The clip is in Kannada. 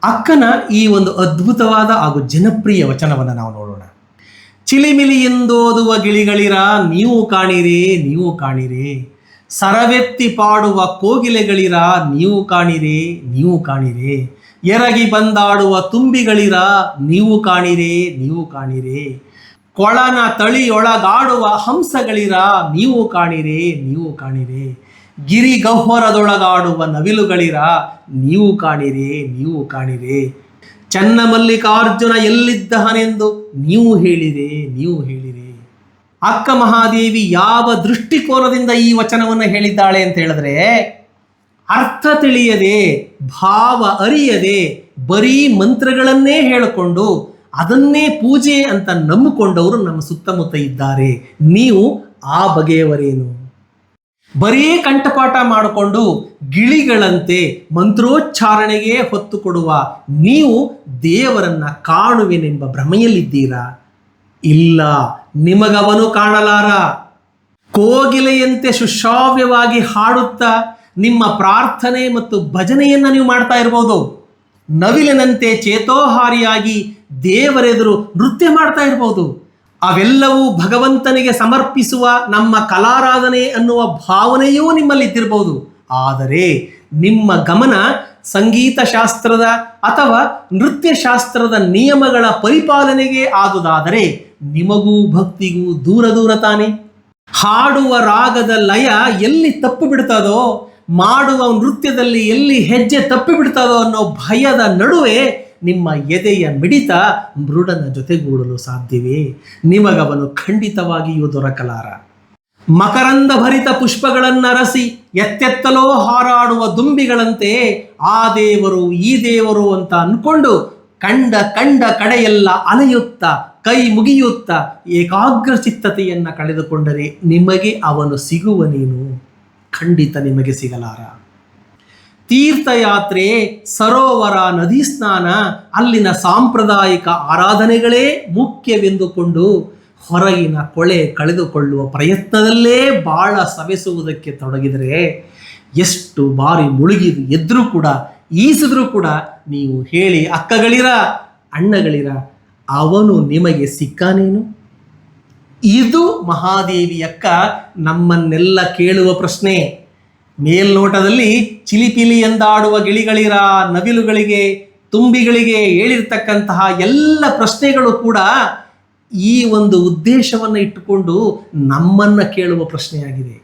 ಅಕ್ಕನ ಈ ಒಂದು ಅದ್ಭುತವಾದ ಹಾಗೂ ಜನಪ್ರಿಯ ವಚನವನ್ನು ನಾವು ನೋಡೋಣ. ಚಿಲಿಮಿಲಿ ಎಂದೋದುವ ಗಿಳಿಗಳಿರ ನೀವು ಕಾಣಿರಿ, ನೀವು ಕಾಣಿರಿ. ಸರವೆತ್ತಿ ಪಾಡುವ ಕೋಗಿಲೆಗಳಿರ ನೀವು ಕಾಣಿರಿ, ನೀವು ಕಾಣಿರಿ. ಎರಗಿ ಬಂದಾಡುವ ತುಂಬಿಗಳಿರ ನೀವು ಕಾಣಿರಿ, ನೀವು ಕಾಣಿರಿ. ಕೊಳನ ತಳಿಯೊಳಗಾಡುವ ಹಂಸಗಳಿರ ನೀವು ಕಾಣಿರಿ, ನೀವು ಕಾಣಿರಿ. ಗಿರಿ ಗಹ್ವರದೊಳಗಾಡುವ ನವಿಲುಗಳಿರ ನೀವು ಕಾಣಿರಿ, ನೀವು ಕಾಣಿರಿ. ಚನ್ನಮಲ್ಲಿಕಾರ್ಜುನ ಎಲ್ಲಿದ್ದಹನೆಂದು ನೀವು ಹೇಳಿರಿ, ನೀವು ಹೇಳಿರಿ. ಅಕ್ಕ ಮಹಾದೇವಿ ಯಾವ ದೃಷ್ಟಿಕೋನದಿಂದ ಈ ವಚನವನ್ನು ಹೇಳಿದ್ದಾಳೆ ಅಂತ ಹೇಳಿದ್ರೆ, ಅರ್ಥ ತಿಳಿಯದೆ, ಭಾವ ಅರಿಯದೆ, ಬರೀ ಮಂತ್ರಗಳನ್ನೇ ಹೇಳಿಕೊಂಡು ಅದನ್ನೇ ಪೂಜೆ ಅಂತ ನಂಬಿಕೊಂಡವರು ನಮ್ಮ ಸುತ್ತಮುತ್ತ ಇದ್ದಾರೆ. ನೀವು ಆ ಬಗೆಯವರೇನು? ಬರೀ ಕಂಠಪಾಠ ಮಾಡಿಕೊಂಡು ಗಿಳಿಗಳಂತೆ ಮಂತ್ರೋಚ್ಚಾರಣೆಗೆ ಹೊತ್ತು ಕೊಡುವ ನೀವು ದೇವರನ್ನ ಕಾಣುವೆನೆಂಬ ಭ್ರಮೆಯಲ್ಲಿದ್ದೀರಾ? ಇಲ್ಲ, ನಿಮಗವನು ಕಾಣಲಾರ. ಕೋಗಿಲೆಯಂತೆ ಸುಶ್ರಾವ್ಯವಾಗಿ ಹಾಡುತ್ತಾ ನಿಮ್ಮ ಪ್ರಾರ್ಥನೆ ಮತ್ತು ಭಜನೆಯನ್ನ ನೀವು ಮಾಡ್ತಾ ಇರ್ಬೋದು. ನವಿಲಿನಂತೆ ಚೇತೋಹಾರಿಯಾಗಿ ದೇವರೆದುರು ನೃತ್ಯ ಮಾಡ್ತಾ ಇರ್ಬೋದು. ಅವೆಲ್ಲವೂ ಭಗವಂತನಿಗೆ ಸಮರ್ಪಿಸುವ ನಮ್ಮ ಕಲಾರಾಧನೆ ಅನ್ನುವ ಭಾವನೆಯೂ ನಿಮ್ಮಲ್ಲಿದ್ದಿರಬಹುದು. ಆದರೆ ನಿಮ್ಮ ಗಮನ ಸಂಗೀತ ಶಾಸ್ತ್ರದ ಅಥವಾ ನೃತ್ಯ ಶಾಸ್ತ್ರದ ನಿಯಮಗಳ ಪರಿಪಾಲನೆಗೆ ಆದುದಾದರೆ ನಿಮಗೂ ಭಕ್ತಿಗೂ ದೂರ ದೂರ ತಾನೆ. ಹಾಡುವ ರಾಗದ ಲಯ ಎಲ್ಲಿ ತಪ್ಪು ಬಿಡ್ತದೋ, ಮಾಡುವ ನೃತ್ಯದಲ್ಲಿ ಎಲ್ಲಿ ಹೆಜ್ಜೆ ತಪ್ಪಿ ಬಿಡ್ತದೋ ಅನ್ನೋ ಭಯದ ನಡುವೆ ನಿಮ್ಮ ಎದೆಯ ಮಿಡಿತ ಮೃಡನ ಜೊತೆಗೂಡಲು ಸಾಧ್ಯವೇ? ನಿಮಗವನು ಖಂಡಿತವಾಗಿಯೂ ದೊರಕಲಾರ. ಮಕರಂದ ಭರಿತ ಪುಷ್ಪಗಳನ್ನರಸಿ ಎತ್ತೆತ್ತಲೋ ಹಾರಾಡುವ ದುಂಬಿಗಳಂತೆ ಆ ದೇವರು ಈ ದೇವರು ಅಂತ ಅನ್ಕೊಂಡು ಕಂಡ ಕಂಡ ಕಡೆಯೆಲ್ಲ ಅಲೆಯುತ್ತಾ ಕೈ ಮುಗಿಯುತ್ತಾ ಏಕಾಗ್ರ ಚಿತ್ತತೆಯನ್ನ ಕಳೆದುಕೊಂಡರೆ ನಿಮಗೆ ಅವನು ಸಿಗುವನೇನು? ಖಂಡಿತ ನಿಮಗೆ ಸಿಗಲಾರ. ತೀರ್ಥಯಾತ್ರೆ, ಸರೋವರ, ನದಿ ಸ್ನಾನ, ಅಲ್ಲಿನ ಸಾಂಪ್ರದಾಯಿಕ ಆರಾಧನೆಗಳೇ ಮುಖ್ಯವೆಂದುಕೊಂಡು ಹೊರಗಿನ ಕೊಳೆ ಕಳೆದುಕೊಳ್ಳುವ ಪ್ರಯತ್ನದಲ್ಲೇ ಬಾಳ ಸವೆಸುವುದಕ್ಕೆ ತೊಡಗಿದರೆ ಎಷ್ಟು ಬಾರಿ ಮುಳುಗಿದು ಎದ್ರೂ ಕೂಡ ಈಸಿದ್ರೂ ಕೂಡ ನೀವು ಹೇಳಿ ಅಕ್ಕಗಳಿರ, ಅಣ್ಣಗಳಿರ, ಅವನು ನಿಮಗೆ ಸಿಕ್ಕಾನೇನು? ಇದು ಮಹಾದೇವಿಯಕ್ಕ ನಮ್ಮನ್ನೆಲ್ಲ ಕೇಳುವ ಪ್ರಶ್ನೆ. ಮೇಲ್ನೋಟದಲ್ಲಿ ಚಿಲಿಪಿಲಿ ಎಂದಾಡುವ ಗಿಳಿಗಳಿರ, ನವಿಲುಗಳಿಗೆ, ತುಂಬಿಗಳಿಗೆ ಹೇಳಿರ್ತಕ್ಕಂತಹ ಎಲ್ಲ ಪ್ರಶ್ನೆಗಳು ಕೂಡ ಈ ಒಂದು ಉದ್ದೇಶವನ್ನು ಇಟ್ಟುಕೊಂಡು ನಮ್ಮನ್ನ ಕೇಳುವ ಪ್ರಶ್ನೆಯಾಗಿದೆ.